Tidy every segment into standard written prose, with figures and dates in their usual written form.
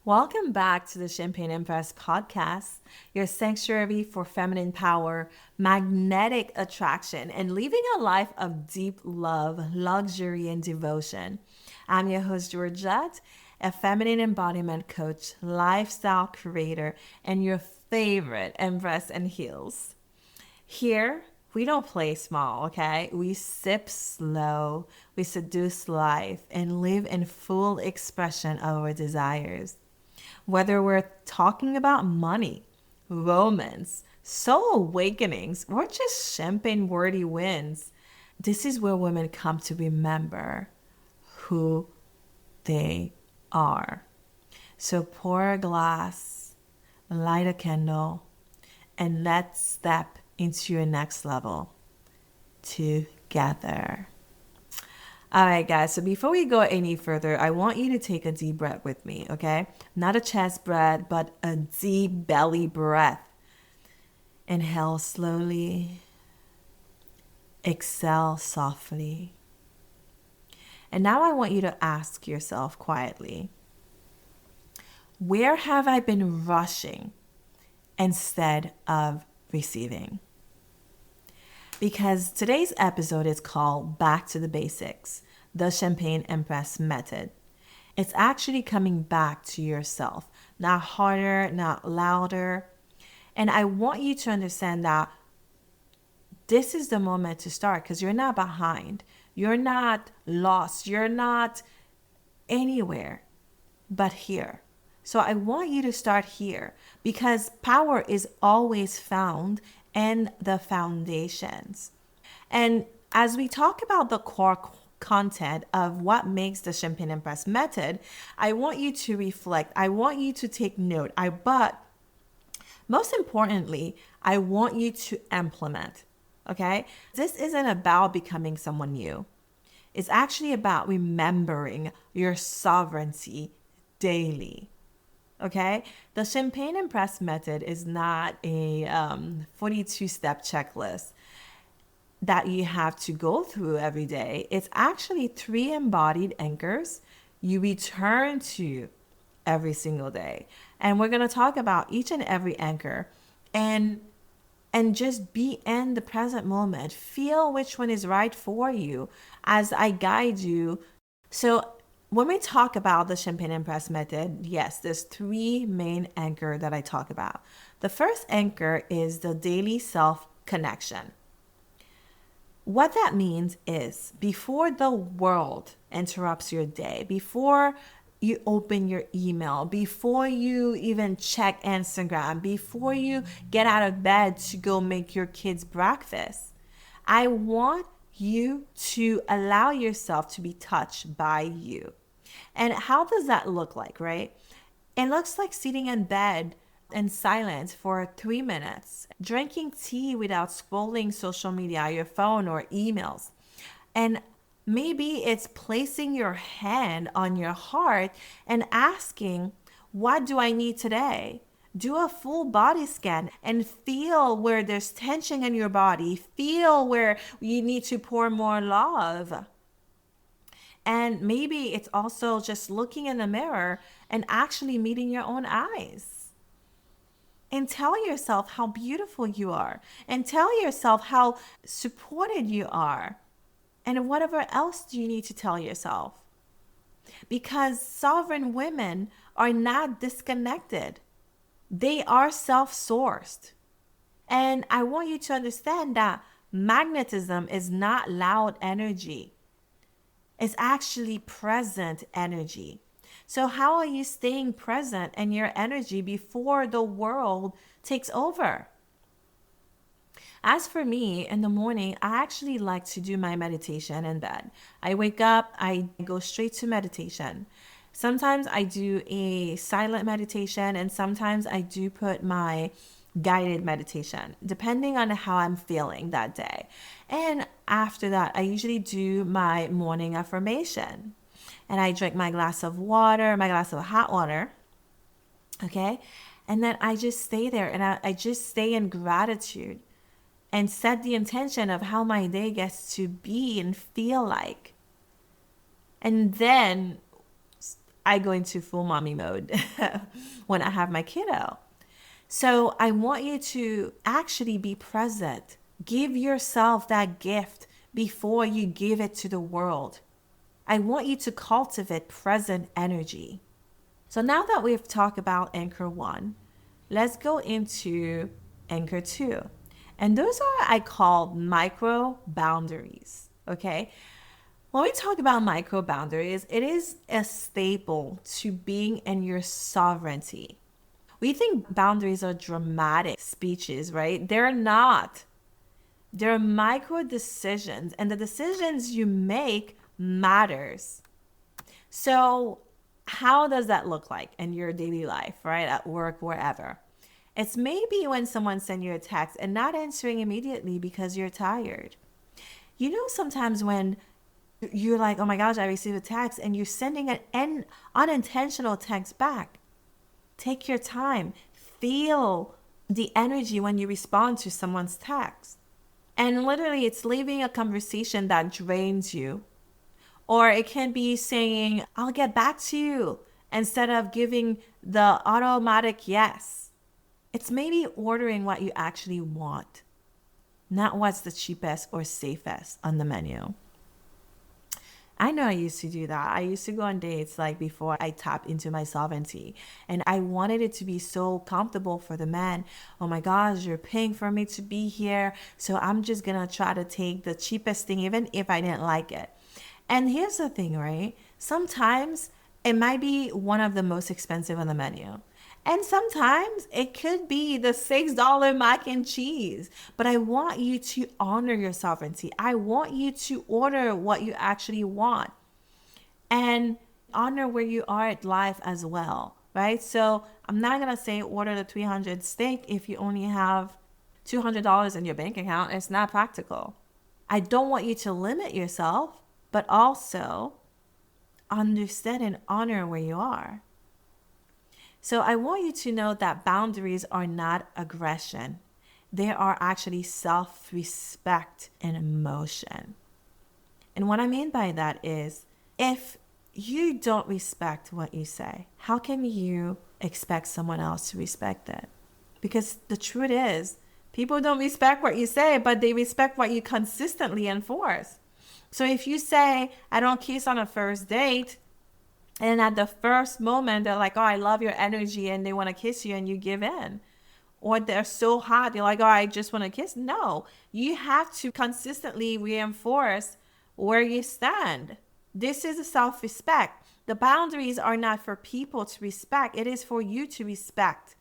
Welcome back to the Champagne Empress Podcast, your sanctuary for feminine power, magnetic attraction, and living a life of deep love, luxury, and devotion. I'm your host, Georgette, a feminine embodiment coach, lifestyle creator, and your favorite Empress in heels. Here, we don't play small, okay? We sip slow, we seduce life, and live in full expression of our desires. Whether we're talking about money, romance, soul awakenings, or just champagne worthy wins, this is where women come to remember who they are. So pour a glass, light a candle, and let's step into your next level together. All right, guys. So before we go any further, I want you to take a deep breath with me, okay? Not a chest breath, but a deep belly breath. Inhale slowly. Exhale softly. And now I want you to ask yourself quietly, where have I been rushing instead of receiving? Because today's episode is called Back to the Basics, the Champagne Empress Method. It's actually coming back to yourself, not harder, not louder. And I want you to understand that this is the moment to start because you're not behind. You're not lost. You're not anywhere but here. So I want you to start here because power is always found in the foundations. And as we talk about the core content of what makes the Champagne Empress Method, I want you to reflect. I want you to take note. But most importantly, I want you to implement. Okay? This isn't about becoming someone new. It's actually about remembering your sovereignty daily. Okay? The Champagne Empress Method is not a 42-step checklist that you have to go through every day. It's actually 3 embodied anchors you return to every single day. And we're going to talk about each and every anchor and just be in the present moment. Feel which one is right for you as I guide you. So when we talk about the Champagne Empress Method, yes, there's 3 main anchors that I talk about. The first anchor is the daily self-connection. What that means is before the world interrupts your day, before you open your email, before you even check Instagram, before you get out of bed to go make your kids breakfast, I want you to allow yourself to be touched by you. And how does that look like, right? It looks like sitting in bed in silence for 3 minutes, drinking tea without scrolling social media, your phone or emails. And maybe it's placing your hand on your heart and asking, what do I need today? Do a full body scan and feel where there's tension in your body. Feel where you need to pour more love. And maybe it's also just looking in the mirror and actually meeting your own eyes. And tell yourself how beautiful you are. And tell yourself how supported you are. And whatever else do you need to tell yourself? Because sovereign women are not disconnected. They are self-sourced. And I want you to understand that magnetism is not loud energy. It's actually present energy. So how are you staying present in your energy before the world takes over? As for me, in the morning, I actually like to do my meditation in bed. I wake up, I go straight to meditation. Sometimes I do a silent meditation, and sometimes I do put my guided meditation, depending on how I'm feeling that day. And after that, I usually do my morning affirmation. And I drink my glass of water, my glass of hot water. Okay? And then I just stay there and I just stay in gratitude and set the intention of how my day gets to be and feel like. And then I go into full mommy mode when I have my kiddo. So I want you to actually be present. Give yourself that gift before you give it to the world. I want you to cultivate present energy. So now that we've talked about anchor 1, let's go into anchor 2. And those are, I call, micro boundaries. Okay? When we talk about micro boundaries, it is a staple to being in your sovereignty. We think boundaries are dramatic speeches, right? They're not. They're micro decisions, and the decisions you make matters. So how does that look like in your daily life, right? At work, wherever. It's maybe when someone sends you a text and not answering immediately because you're tired. You know, sometimes when you're like, oh my gosh, I received a text, and you're sending an unintentional text back. Take your time. Feel the energy when you respond to someone's text. And literally, it's leaving a conversation that drains you. Or it can be saying, I'll get back to you, instead of giving the automatic yes. It's maybe ordering what you actually want, not what's the cheapest or safest on the menu. I know I used to do that. I used to go on dates like before I tapped into my sovereignty. And I wanted it to be so comfortable for the man. Oh my gosh, you're paying for me to be here. So I'm just going to try to take the cheapest thing, even if I didn't like it. And here's the thing, right? Sometimes it might be one of the most expensive on the menu. And sometimes it could be the $6 mac and cheese. But I want you to honor your sovereignty. I want you to order what you actually want. And honor where you are at life as well, right? So I'm not going to say order the $300 steak if you only have $200 in your bank account. It's not practical. I don't want you to limit yourself, but also understand and honor where you are. So I want you to know that boundaries are not aggression. They are actually self-respect and emotion. And what I mean by that is, if you don't respect what you say, how can you expect someone else to respect it? Because the truth is, people don't respect what you say, but they respect what you consistently enforce. So if you say, I don't kiss on a first date, and at the first moment, they're like, oh, I love your energy, and they want to kiss you, and you give in. Or they're so hot, they're like, oh, I just want to kiss. No, you have to consistently reinforce where you stand. This is a self-respect. The boundaries are not for people to respect. It is for you to respect.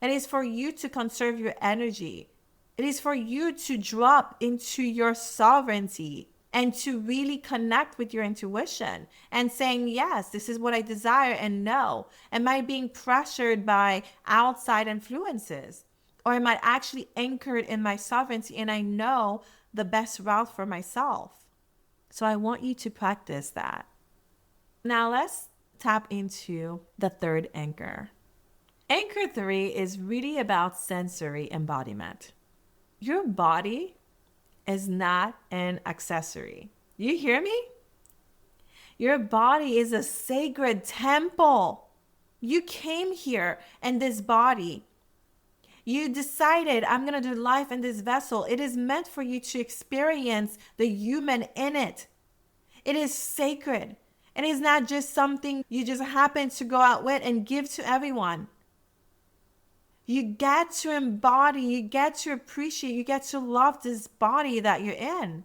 It is for you to conserve your energy. It is for you to drop into your sovereignty and to really connect with your intuition and saying, yes, this is what I desire, and no. Am I being pressured by outside influences? Or am I actually anchored in my sovereignty and I know the best route for myself? So I want you to practice that. Now let's tap into the third anchor. Anchor 3 is really about sensory embodiment. Your body is not an accessory. You hear me? Your body is a sacred temple. You came here in this body. You decided, I'm going to do life in this vessel. It is meant for you to experience the human in it. It is sacred. It is not just something you just happen to go out with and give to everyone. You get to embody, you get to appreciate, you get to love this body that you're in.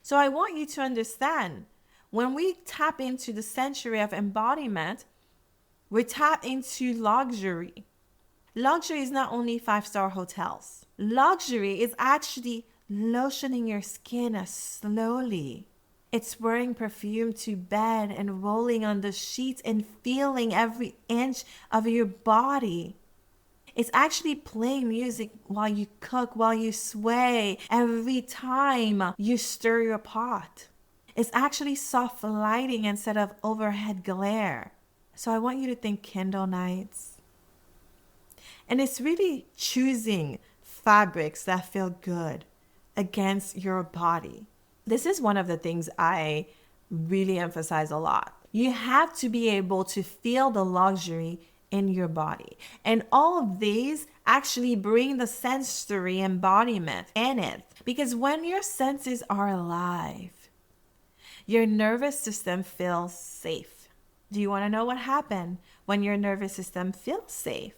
So I want you to understand, when we tap into the century of embodiment, we tap into luxury. Luxury is not only 5-star hotels. Luxury is actually lotioning your skin slowly. It's wearing perfume to bed and rolling on the sheets and feeling every inch of your body. It's actually playing music while you cook, while you sway, every time you stir your pot. It's actually soft lighting instead of overhead glare. So I want you to think candle nights. And it's really choosing fabrics that feel good against your body. This is one of the things I really emphasize a lot. You have to be able to feel the luxury in your body. And all of these actually bring the sensory embodiment in it. Because when your senses are alive, your nervous system feels safe. Do you want to know what happened when your nervous system feels safe?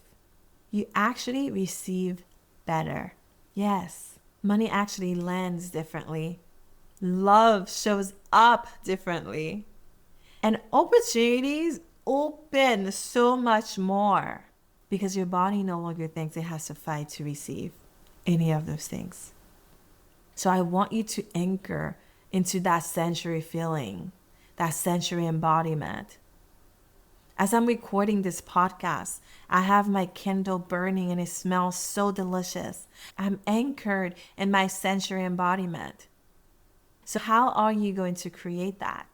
You actually receive better. Yes, money actually lands differently. Love shows up differently. And opportunities open so much more because your body no longer thinks it has to fight to receive any of those things. So I want you to anchor into that sensory feeling, that sensory embodiment. As I'm recording this podcast, I have my candle burning and it smells so delicious. I'm anchored in my sensory embodiment. So how are you going to create that?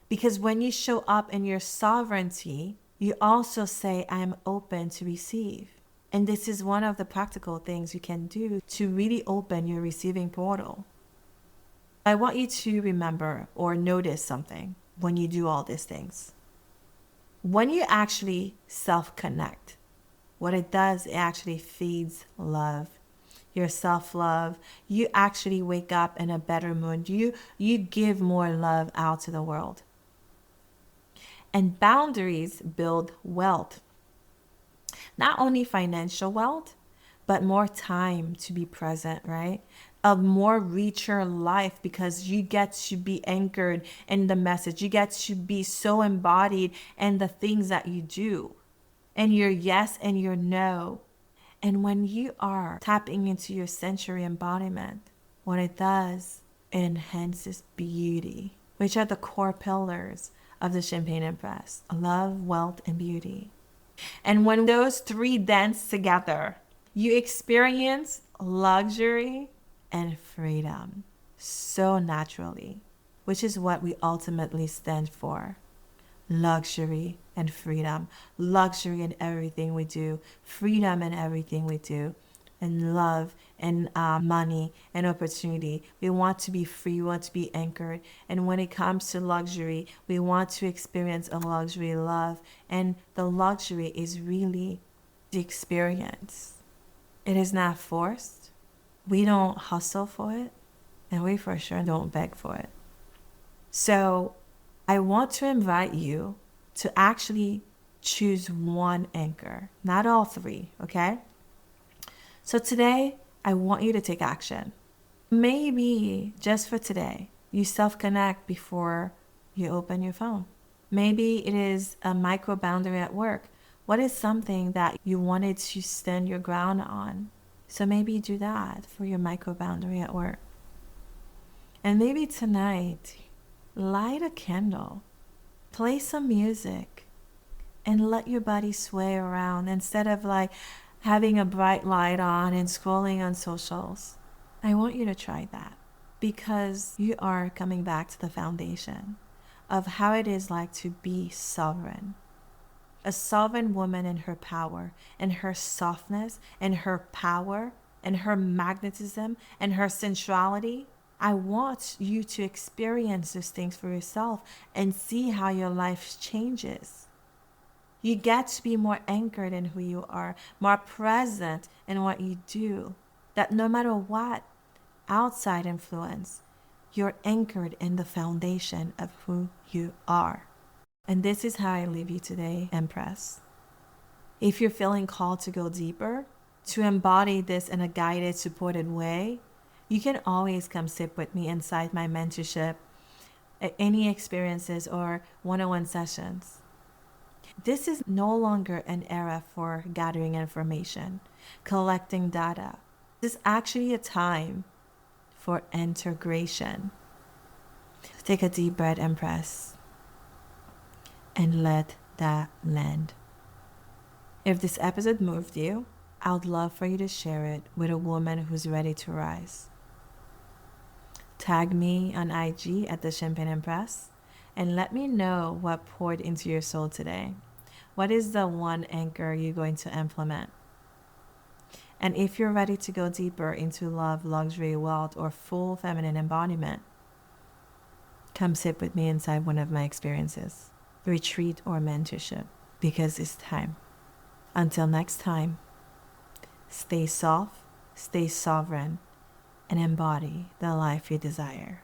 Because when you show up in your sovereignty, you also say, I am open to receive. And this is one of the practical things you can do to really open your receiving portal. I want you to remember or notice something when you do all these things. When you actually self-connect, what it does, it actually feeds love. Your self-love, you actually wake up in a better mood. You give more love out to the world. And boundaries build wealth. Not only financial wealth, but more time to be present, right? A more richer life because you get to be anchored in the message. You get to be so embodied in the things that you do, and your yes and your no. And when you are tapping into your sensory embodiment, what it does, it enhances beauty, which are the core pillars of the Champagne Empress: love, wealth, and beauty. And when those three dance together, you experience luxury and freedom so naturally, which is what we ultimately stand for. Luxury and freedom. Luxury in everything we do, freedom in everything we do, and love and money and opportunity. We want to be free, we want to be anchored. And when it comes to luxury, we want to experience a luxury love. And the luxury is really the experience. It is not forced. We don't hustle for it, and we for sure don't beg for it. So I want to invite you to actually choose one anchor, not all three, okay? So today, I want you to take action. Maybe just for today, you self-connect before you open your phone. Maybe it is a micro boundary at work. What is something that you wanted to stand your ground on? So maybe do that for your micro boundary at work. And maybe tonight, light a candle, play some music, and let your body sway around instead of like having a bright light on and scrolling on socials. I want you to try that because you are coming back to the foundation of how it is like to be sovereign. A sovereign woman in her power, in her softness, in her power, in her magnetism, and her sensuality. I want you to experience those things for yourself and see how your life changes. You get to be more anchored in who you are, more present in what you do. That no matter what outside influence, you're anchored in the foundation of who you are. And this is how I leave you today, Empress. If you're feeling called to go deeper, to embody this in a guided, supported way, you can always come sit with me inside my mentorship, at any experiences or one-on-one sessions. This is no longer an era for gathering information, collecting data. This is actually a time for integration. Take a deep breath, Empress, and let that land. If this episode moved you, I would love for you to share it with a woman who's ready to rise. Tag me on IG at the Champagne Empress and let me know what poured into your soul today. What is the one anchor you're going to implement? And if you're ready to go deeper into love, luxury, wealth, or full feminine embodiment, come sit with me inside one of my experiences, retreat or mentorship, because it's time. Until next time, stay soft, stay sovereign, and embody the life you desire.